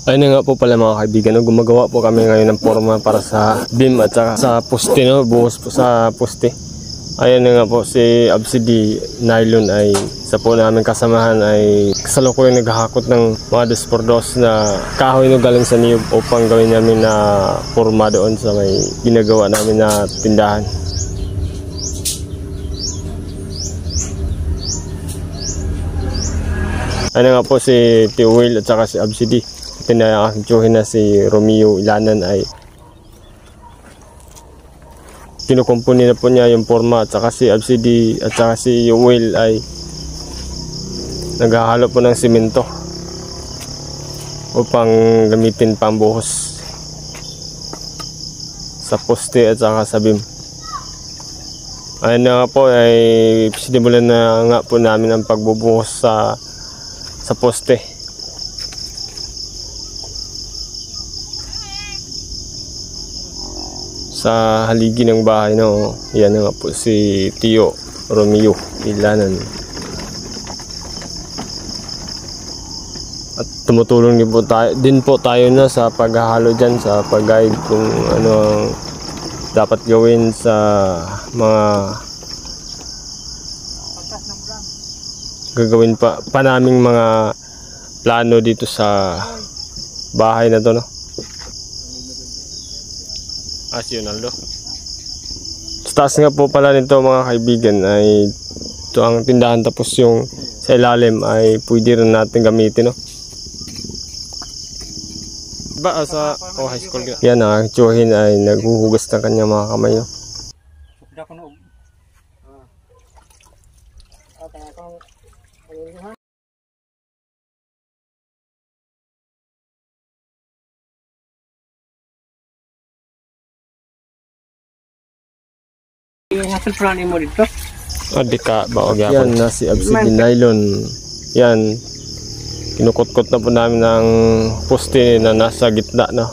Ayun na nga po pala mga kaibigan, no? Gumagawa po kami ngayon ng forma para sa beam at saka sa poste, no? Buhos po sa poste. Ayun na nga po si Absidy Nylon ay sa po namin kasamahan ay kasalukuyan naghahakot ng mga 2x2 na kahoy no galing sa niyog upang gawin namin na forma doon sa may ginagawa namin na tindahan. Ayun nga po si Tio Will at saka si Absidy. Pinakakitsuhin na si Romeo Ilanan ay kinukumpuni na po niya yung forma at saka si Absidy at saka si Will ay naghahalo po ng simento upang gamitin pambuhos sa poste at saka sa beam. Ayun na nga po ay sinimulan na nga po namin ang pagbubuhos sa poste. Sa haligi ng bahay, no. Yan nga po si Tio Romeo Ilanan. At tumutulong din po tayo na sa paghahalo dyan, sa pag-guide kung ano ang dapat gawin sa mga gagawin pa naming mga plano dito sa bahay na to, no. Si Ronaldo. Sa taas nga po pala nito mga kaibigan ay ito ang tindahan, tapos yung sa ilalim ay pwede rin natin gamitin, no? Diba sa high school yan ang tsuhin ay naghuhugas ng kanyang mga kamay, no? Hasil pulani mo dito? Di ka ba yan na si Absidy Nylon. Yan, kinukot-kot na po namin ng poste na nasa gitna, no.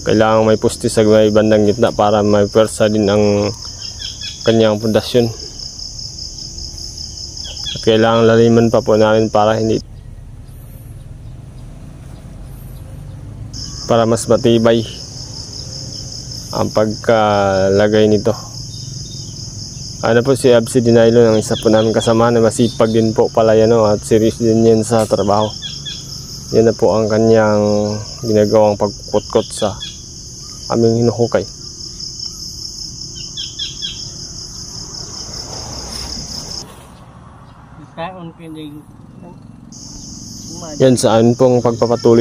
Kailangan may poste sa may bandang gitna para may pwersa din ang kanyang pundasyon. At kailangan laliman pa po namin para mas matibay ang pagkalagay nito. Ano po si Absidy Nylon, ang isa po namin kasama na masipag din po pala yan, no? At serious din yan sa trabaho. Yan na po ang kanyang ginagawang pagkutkot sa aming hinuhukay. Yan saan pong pagpapatuloy